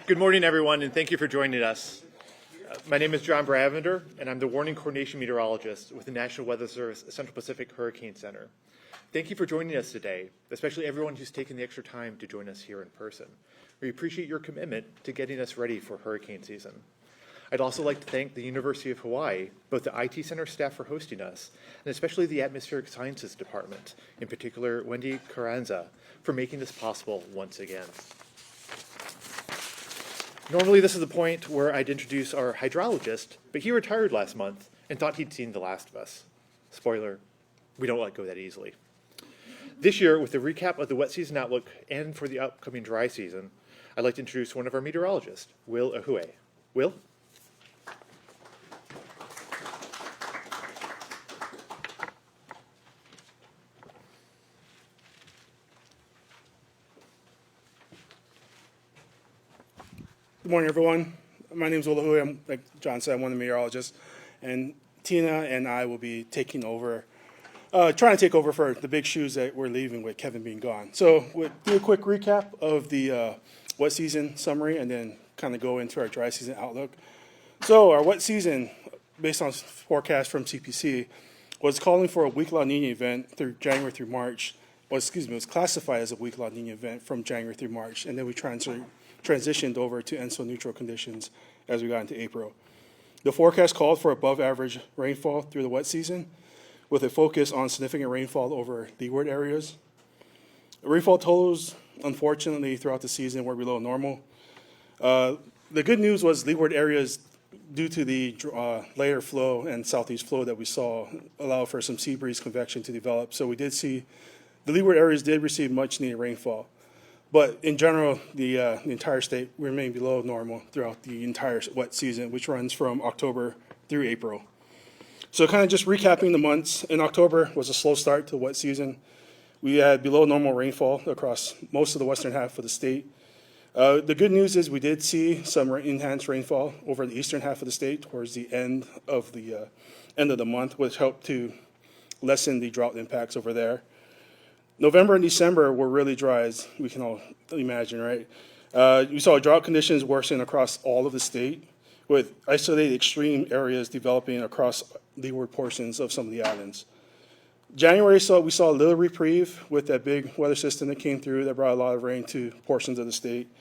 Good morning, everyone, and thank you for joining us. My name is John Bravender, and I'm the Warning Coordination Meteorologist with the National Weather Service Central Pacific Hurricane Center. Thank you for joining us today, especially everyone who's taken the extra time to join us here in person. We appreciate your commitment to getting us ready for hurricane season. I'd also like to thank the University of Hawaii, both the IT Center staff for hosting us, and especially the Atmospheric Sciences Department, in particular Wendy Carranza, for making this possible once again. Normally this is the point where I'd introduce our hydrologist, but he retired last month and thought he'd seen The Last of Us. Spoiler, we don't let go that easily. This year, with a recap of the wet season outlook and for the upcoming dry season, I'd like to introduce one of our meteorologists, Will Ahue. Will? Good morning, everyone. My name is Will Ahue. I'm, like John said, I'm one of the meteorologists. And Tina and I will be taking over, trying to take over for the big shoes that we're leaving with Kevin being gone. So we'll do a quick recap of the wet season summary and then kind of go into our dry season outlook. So our wet season, based on forecast from CPC, was calling for a weak La Nina event through January through March. It was classified as a weak La Nina event from January through March, and then we transitioned over to ENSO neutral conditions as we got into April. The forecast called for above average rainfall through the wet season with a focus on significant rainfall over leeward areas. Rainfall totals, unfortunately, throughout the season were below normal. The good news was leeward areas, due to the layer flow and southeast flow that we saw, allow for some sea breeze convection to develop. So we did see the leeward areas did receive much needed rainfall. But in general, the entire state remained below normal throughout the entire wet season, which runs from October through April. So kind of just recapping the months, in October was a slow start to the wet season. We had below normal rainfall across most of the western half of the state. The good news is we did see some enhanced rainfall over the eastern half of the state towards the end of the month, which helped to lessen the drought impacts over there. November and December were really dry, as we can all imagine, right? We saw drought conditions worsen across all of the state, with isolated extreme areas developing across leeward portions of some of the islands. January, we saw a little reprieve with that big weather system that came through that brought a lot of rain to portions of the state.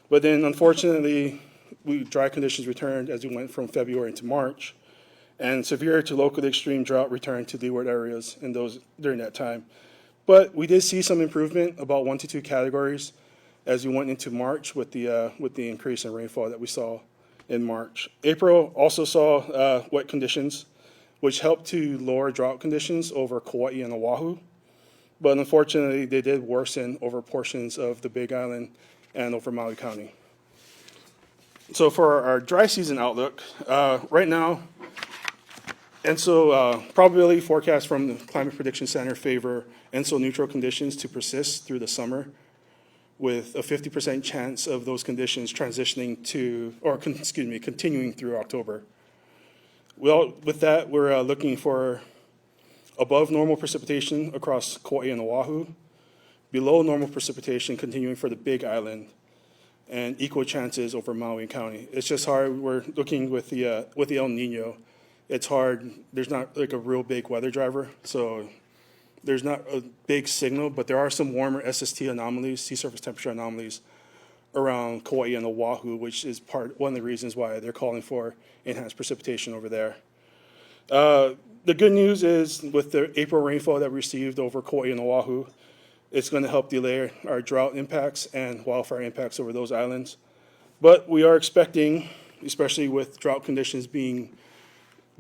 But then, unfortunately, dry conditions returned as we went from February into March, and severe to locally extreme drought returned to leeward areas in those during that time. But we did see some improvement, about 1 to 2 categories, as we went into March with the increase in rainfall that we saw in March. April also saw wet conditions, which helped to lower drought conditions over Kauai and Oahu. But unfortunately, they did worsen over portions of the Big Island and over Maui County. So for our dry season outlook, right now, ENSO probability forecast from the Climate Prediction Center favor ENSO neutral conditions to persist through the summer, with a 50% chance of those conditions transitioning to, or continuing through October. Well, with that, we're looking for above normal precipitation across Kauai and Oahu, below normal precipitation continuing for the Big Island, and equal chances over Maui County. It's just hard. We're looking with the El Nino. It's hard. There's not like a real big weather driver, so there's not a big signal, but there are some warmer SST anomalies, sea surface temperature anomalies, around Kauai and Oahu, which is one of the reasons why they're calling for enhanced precipitation over there. The good news is with the April rainfall that we received over Kauai and Oahu, it's going to help delay our drought impacts and wildfire impacts over those islands. But we are expecting, especially with drought conditions being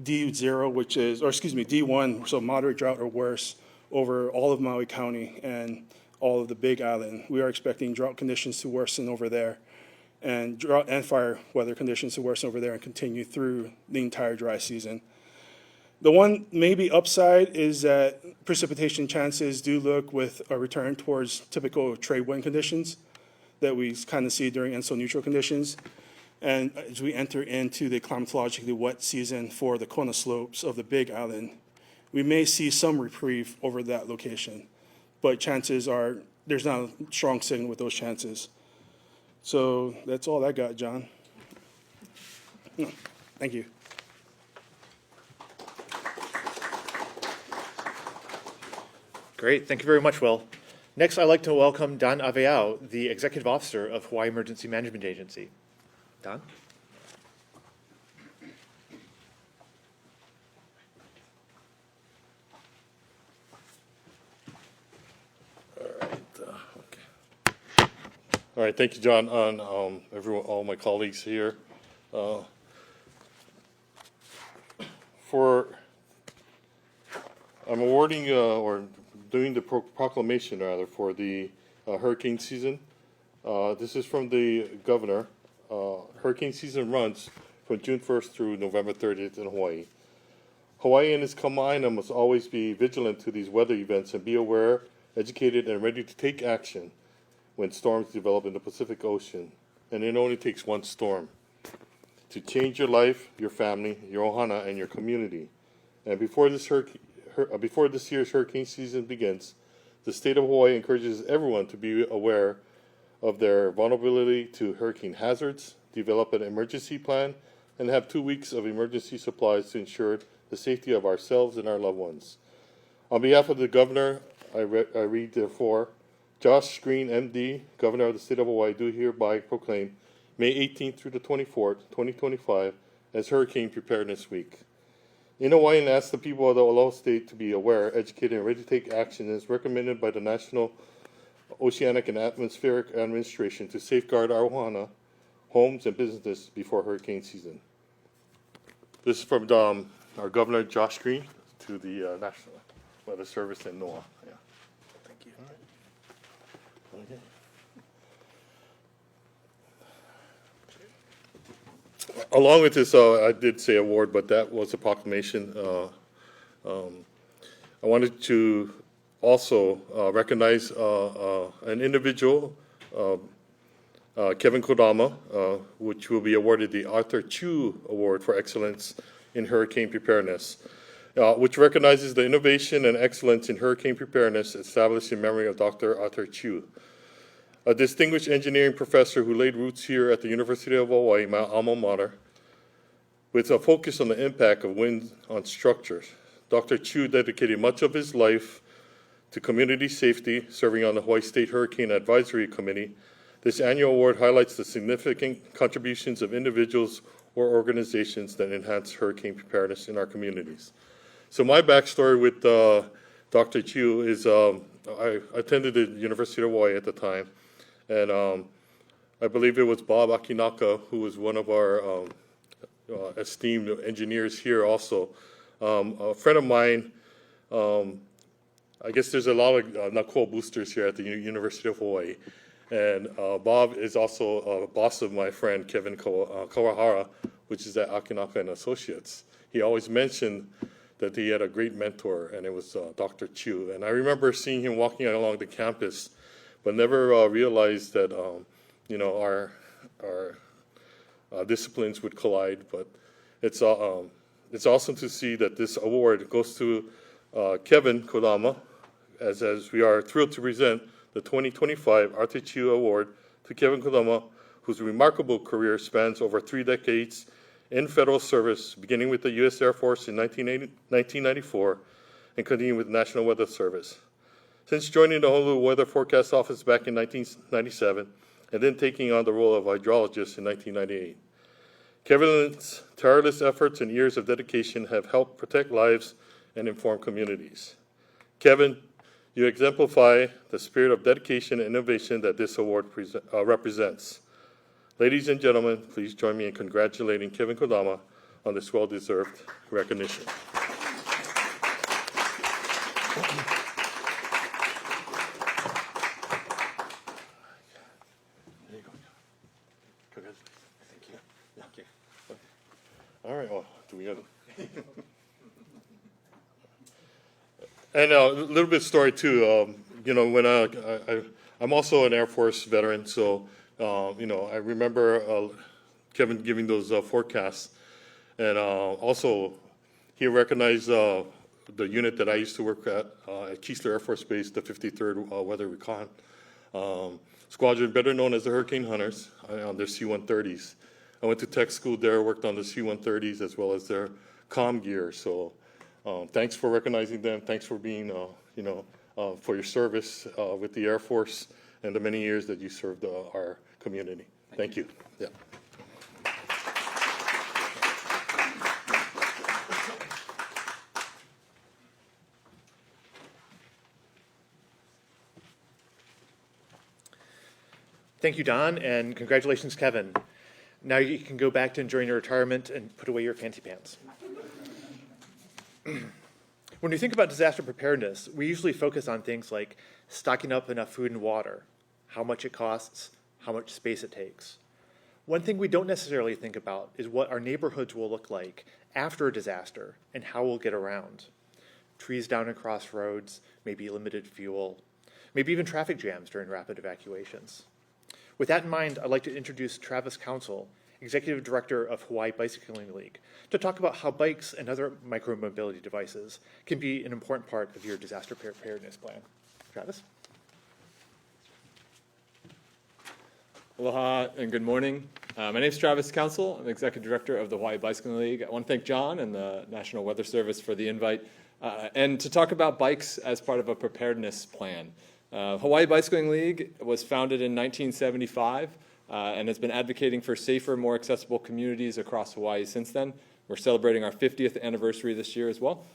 D0, D1, so moderate drought or worse, over all of Maui County and all of the Big Island. We are expecting drought conditions to worsen over there, and drought and fire weather conditions to worsen over there and continue through the entire dry season. The one maybe upside is that precipitation chances do look with a return towards typical trade wind conditions that we kind of see during ENSO neutral conditions. And as we enter into the climatologically wet season for the Kona slopes of the Big Island, we may see some reprieve over that location, but chances are there's not a strong signal with those chances. So that's all I got, John. No, thank you. Great. Thank you very much, Will. Next, I'd like to welcome Don Aveao, the Executive Officer of Hawaii Emergency Management Agency. Don? All right, thank you, John, and everyone, all my colleagues here. I'm awarding or doing the proclamation rather for the hurricane season. This is from the governor. Hurricane season runs from June 1st through November 30th in Hawaii. Hawaiians Kama'aina must always be vigilant to these weather events and be aware, educated, and ready to take action when storms develop in the Pacific Ocean. And it only takes one storm to change your life, your family, your ohana, and your community. And before this year's hurricane season begins, the state of Hawaii encourages everyone to be aware of their vulnerability to hurricane hazards, develop an emergency plan, and have 2 weeks of emergency supplies to ensure the safety of ourselves and our loved ones. On behalf of the governor, I read therefore, Josh Green, MD, Governor of the State of Hawaii, do hereby proclaim May 18th through the 24th, 2025, as Hurricane Preparedness Week. In Hawaii, and ask the people of the Aloha State to be aware, educated, and ready to take action as recommended by the National Oceanic and Atmospheric Administration to safeguard our ohana, homes, and businesses before hurricane season. This is from our Governor, Josh Green, to the National Weather Service and NOAA. Yeah. Thank you. Okay. Along with this, I did say award, but that was a proclamation. I wanted to also recognize an individual, Kevin Kodama, which will be awarded the Arthur Chu Award for Excellence in Hurricane Preparedness, which recognizes the innovation and excellence in hurricane preparedness established in memory of Dr. Arthur Chu, a distinguished engineering professor who laid roots here at the University of Hawaii, my alma mater, with a focus on the impact of wind on structures. Dr. Chu dedicated much of his life to community safety, serving on the Hawaii State Hurricane Advisory Committee. This annual award highlights the significant contributions of individuals or organizations that enhance hurricane preparedness in our communities. So my backstory with Dr. Chu is I attended the University of Hawaii at the time, and I believe it was Bob Akinaka, who was one of our esteemed engineers here also. A friend of mine, I guess there's a lot of NOAA boosters here at the University of Hawaii, and Bob is also a boss of my friend Kevin Kawahara, which is at Akinaka and Associates. He always mentioned that he had a great mentor, and it was Dr. Chu. And I remember seeing him walking along the campus, but never realized that our disciplines would collide. But it's awesome to see that this award goes to Kevin Kodama, as we are thrilled to present the 2025 Arthur Chu Award to Kevin Kodama, whose remarkable career spans over 3 decades in federal service, beginning with the U.S. Air Force in 1994 and continuing with the National Weather Service. Since joining the Honolulu Weather Forecast Office back in 1997, and then taking on the role of hydrologist in 1998. Kevin's tireless efforts and years of dedication have helped protect lives and inform communities. Kevin, you exemplify the spirit of dedication and innovation that this award represents. Ladies and gentlemen, please join me in congratulating Kevin Kodama on this well-deserved recognition. There you go. Congratulations. Thank you. Thank you. All right, well, do we have And a little bit of story too. When I'm also an Air Force veteran, so I remember Kevin giving those forecasts, and also he recognized the unit that I used to work at Keesler Air Force Base, the 53rd Weather Recon squadron, better known as the Hurricane Hunters, on their C-130s. I went to tech school there, worked on the C-130s as well as their comm gear. So thanks for recognizing them. Thanks for being, for your service with the Air Force and the many years that you served our community. Thank you. Yeah. Thank you, Don, and congratulations, Kevin. Now you can go back to enjoying your retirement and put away your fancy pants. When we think about disaster preparedness, we usually focus on things like stocking up enough food and water, how much it costs, how much space it takes. One thing we don't necessarily think about is what our neighborhoods will look like after a disaster and how we'll get around. Trees down across roads, maybe limited fuel, maybe even traffic jams during rapid evacuations. With that in mind, I'd like to introduce Travis Council, Executive Director of Hawaii Bicycling League, to talk about how bikes and other micromobility devices can be an important part of your disaster preparedness plan. Travis? Aloha and good morning. My name is Travis Council. I'm Executive Director of the Hawaii Bicycling League. I want to thank John and the National Weather Service for the invite and to talk about bikes as part of a preparedness plan. Hawaii Bicycling League was founded in 1975 and has been advocating for safer, more accessible communities across Hawaii since then. We're celebrating our 50th anniversary this year as well.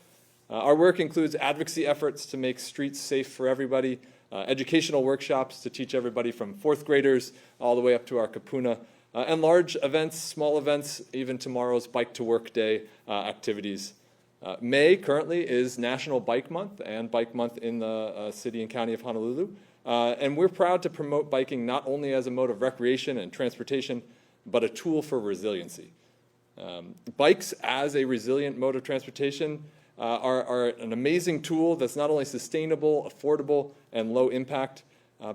Our work includes advocacy efforts to make streets safe for everybody, educational workshops to teach everybody from fourth graders all the way up to our kapuna, and large events, small events, even tomorrow's Bike to Work Day activities. May currently is National Bike Month and Bike Month in the city and county of Honolulu. And we're proud to promote biking not only as a mode of recreation and transportation, but a tool for resiliency. Bikes as a resilient mode of transportation are an amazing tool that's not only sustainable, affordable, and low impact,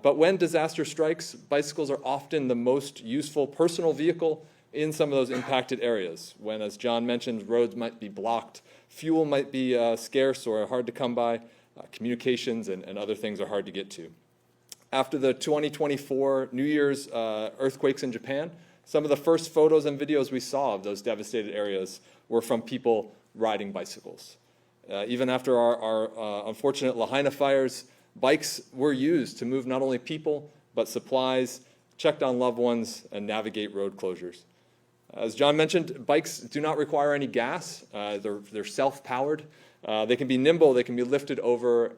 but when disaster strikes, bicycles are often the most useful personal vehicle in some of those impacted areas, when, as John mentioned, roads might be blocked, fuel might be scarce or hard to come by, communications and other things are hard to get to. After the 2024 New Year's earthquakes in Japan, some of the first photos and videos we saw of those devastated areas were from people riding bicycles. Even after our unfortunate Lahaina fires, bikes were used to move not only people, but supplies, check on loved ones, and navigate road closures. As John mentioned, bikes do not require any gas. They're self-powered. They can be nimble. They can be lifted over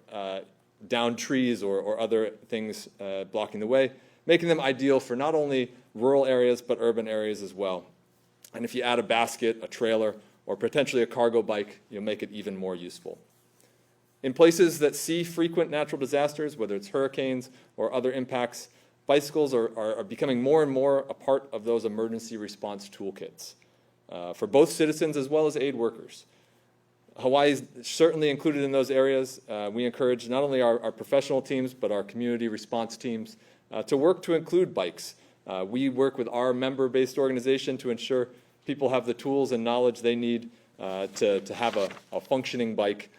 down trees or other things blocking the way, making them ideal for not only rural areas, but urban areas as well. And if you add a basket, a trailer, or potentially a cargo bike, you'll make it even more useful. In places that see frequent natural disasters, whether it's hurricanes or other impacts, bicycles are becoming more and more a part of those emergency response toolkits for both citizens as well as aid workers. Hawaii is certainly included in those areas. We encourage not only our professional teams, but our community response teams to work to include bikes. We work with our member-based organization to ensure people have the tools and knowledge they need to have a functioning bike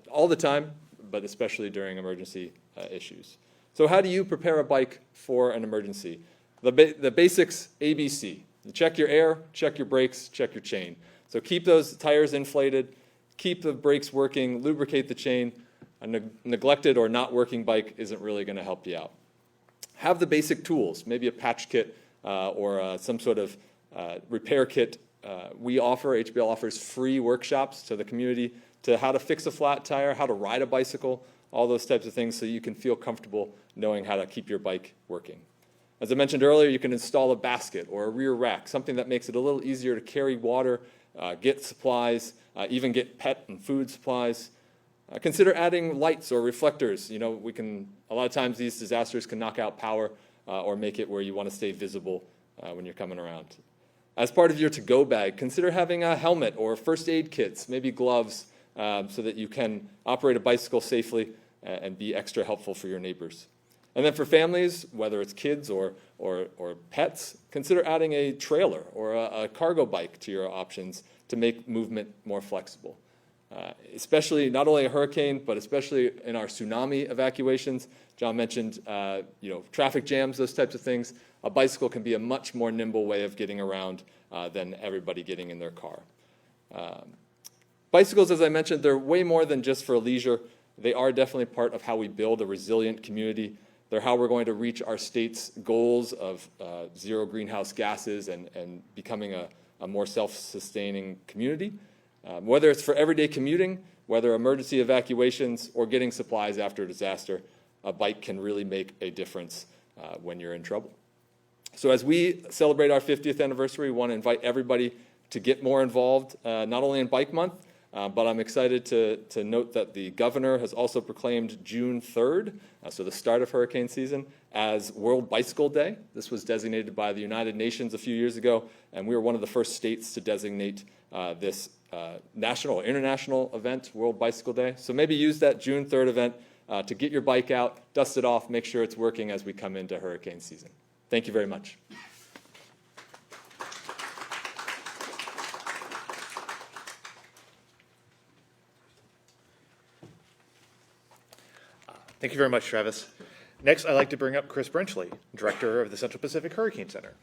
all the time, but especially during emergency issues. So how do you prepare a bike for an emergency? The basics, ABC. You check your air, check your brakes, check your chain. So keep those tires inflated, keep the brakes working, lubricate the chain. A neglected or not working bike isn't really going to help you out. Have the basic tools, maybe a patch kit or some sort of repair kit. HBL offers free workshops to the community to how to fix a flat tire, how to ride a bicycle, all those types of things so you can feel comfortable knowing how to keep your bike working. As I mentioned earlier, you can install a basket or a rear rack, something that makes it a little easier to carry water, get supplies, even get pet and food supplies. Consider adding lights or reflectors. A lot of times these disasters can knock out power or make it where you want to stay visible when you're coming around. As part of your to-go bag, consider having a helmet or first aid kits, maybe gloves, so that you can operate a bicycle safely and be extra helpful for your neighbors. And then for families, whether it's kids or pets, consider adding a trailer or a cargo bike to your options to make movement more flexible. especially not only a hurricane, but especially in our tsunami evacuations. John mentioned, traffic jams, those types of things. A bicycle can be a much more nimble way of getting around than everybody getting in their car. Bicycles, as I mentioned, they're way more than just for leisure. They are definitely part of how we build a resilient community. They're how we're going to reach our state's goals of zero greenhouse gases and becoming a more self-sustaining community. Whether it's for everyday commuting, whether emergency evacuations, or getting supplies after a disaster, a bike can really make a difference when you're in trouble. So as we celebrate our 50th anniversary, we want to invite everybody to get more involved, not only in Bike Month, but I'm excited to note that the governor has also proclaimed June 3rd, so the start of hurricane season, as World Bicycle Day. This was designated by the United Nations a few years ago, and we were one of the first states to designate this national or international event, World Bicycle Day. So maybe use that June 3rd event to get your bike out, dust it off, make sure it's working as we come into hurricane season. Thank you very much. Thank you very much, Travis. Next, I'd like to bring up Chris Brenchley, Director of the Central Pacific Hurricane Center.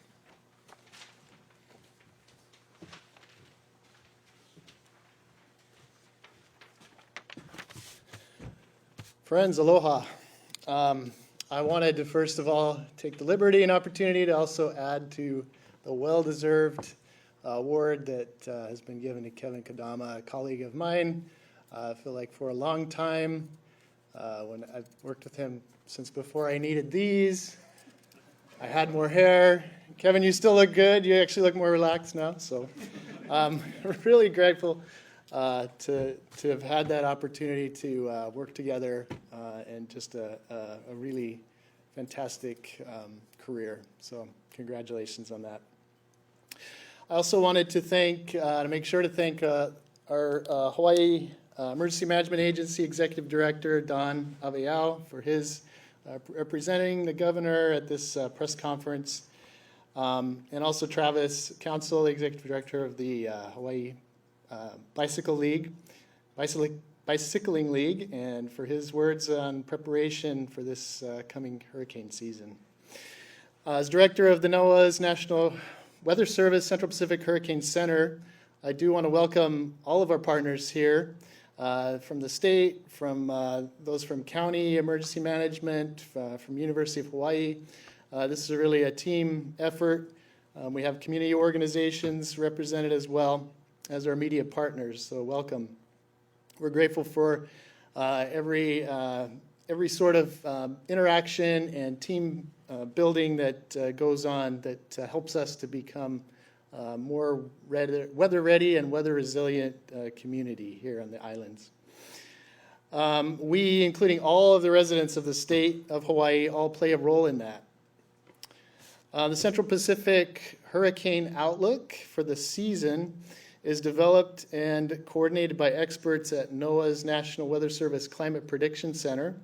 Friends, aloha. I wanted to first of all take the liberty and opportunity to also add to the well-deserved award that has been given to Kevin Kadama, a colleague of mine. I feel like for a long time, when I've worked with him since before I needed these, I had more hair. Kevin, you still look good. You actually look more relaxed now. So I'm really grateful to have had that opportunity to work together and just a really fantastic career. So congratulations on that. I also wanted to make sure to thank our Hawaii Emergency Management Agency Executive Director, Don Aveao, for his representing the governor at this press conference. And also Travis Council, the Executive Director of the Hawaii Bicycling League, and for his words on preparation for this coming hurricane season. As Director of the NOAA's National Weather Service Central Pacific Hurricane Center, I do want to welcome all of our partners here from the state, from those from county emergency management, from University of Hawaii. This is really a team effort. We have community organizations represented as well as our media partners, so welcome. We're grateful for every sort of interaction and team building that goes on that helps us to become more weather ready and weather resilient community here on the islands. We, including all of the residents of the state of Hawaii, all play a role in that. The Central Pacific Hurricane Outlook for the season is developed and coordinated by experts at NOAA's National Weather Service Climate Prediction Center.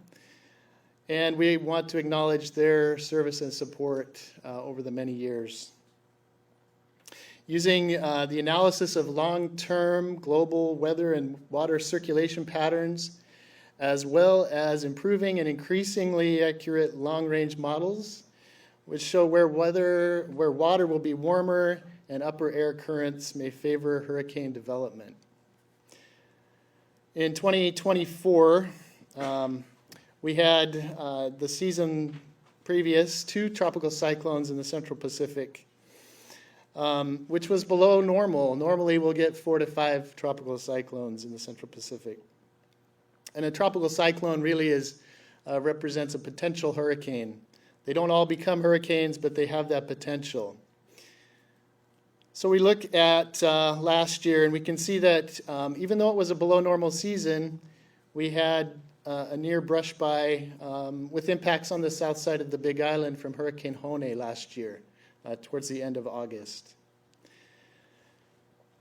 And we want to acknowledge their service and support over the many years. Using the analysis of long-term global weather and water circulation patterns, as well as improving and increasingly accurate long-range models, which show where water will be warmer and upper air currents may favor hurricane development. In 2024, we had the season previous 2 tropical cyclones in the Central Pacific, which was below normal. Normally we'll get 4 to 5 tropical cyclones in the Central Pacific. And a tropical cyclone really represents a potential hurricane. They don't all become hurricanes, but they have that potential. So we look at last year, and we can see that even though it was a below normal season, we had a near brush by with impacts on the south side of the Big Island from Hurricane Hone last year, towards the end of August.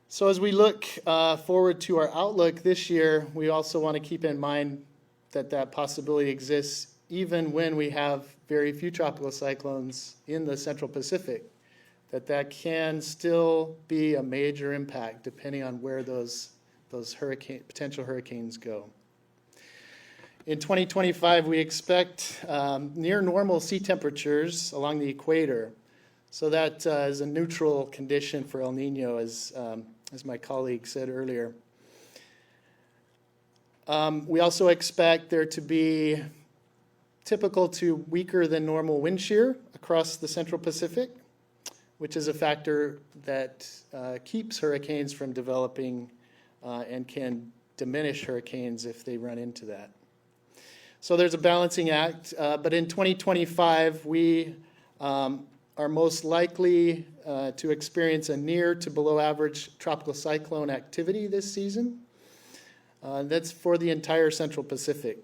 So as we look forward to our outlook this year, we also want to keep in mind that that possibility exists even when we have very few tropical cyclones in the Central Pacific, that can still be a major impact depending on where those those potential hurricanes go. In 2025, we expect near normal sea temperatures along the equator. So that is a neutral condition for El Nino, as my colleague said earlier. We also expect there to be typical to weaker than normal wind shear across the Central Pacific, which is a factor that keeps hurricanes from developing and can diminish hurricanes if they run into that. So there's a balancing act, but in 2025, we are most likely to experience a near to below average tropical cyclone activity this season. That's for the entire Central Pacific.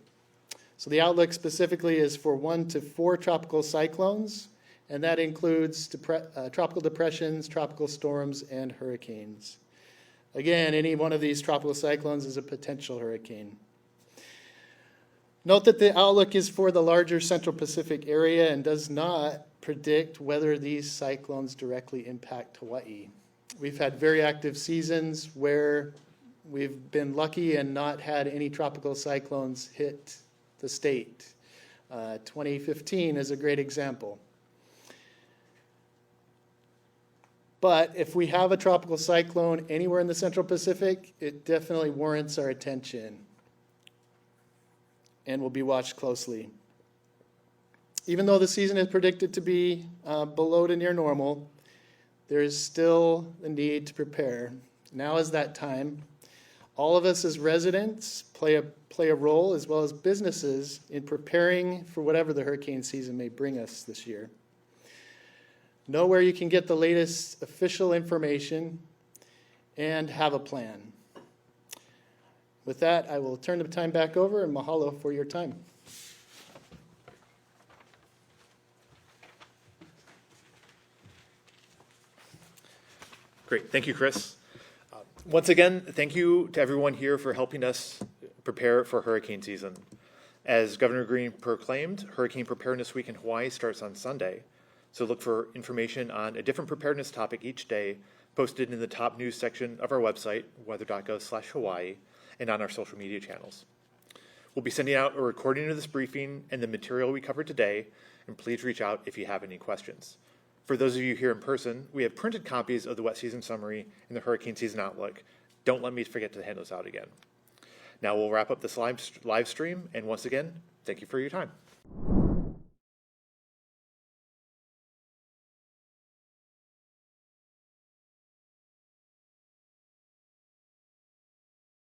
So the outlook specifically is for 1 to 4 tropical cyclones, and that includes tropical depressions, tropical storms, and hurricanes. Again, any one of these tropical cyclones is a potential hurricane. Note that the outlook is for the larger Central Pacific area and does not predict whether these cyclones directly impact Hawaii. We've had very active seasons where we've been lucky and not had any tropical cyclones hit the state. 2015 is a great example. But if we have a tropical cyclone anywhere in the Central Pacific, it definitely warrants our attention and will be watched closely. Even though the season is predicted to be below to near normal, there is still a need to prepare. Now is that time. All of us as residents play a role, as well as businesses, in preparing for whatever the hurricane season may bring us this year. Know where you can get the latest official information and have a plan. With that, I will turn the time back over, and mahalo for your time. Great. Thank you, Chris. Once again, thank you to everyone here for helping us prepare for hurricane season. As Governor Green proclaimed, Hurricane Preparedness Week in Hawaii starts on Sunday. So look for information on a different preparedness topic each day, posted in the top news section of our website, weather.gov/Hawaii, and on our social media channels. We'll be sending out a recording of this briefing and the material we covered today, and please reach out if you have any questions. For those of you here in person, we have printed copies of the wet season summary and the hurricane season outlook. Don't let me forget to hand those out again. Now we'll wrap up this live stream, and once again, thank you for your time.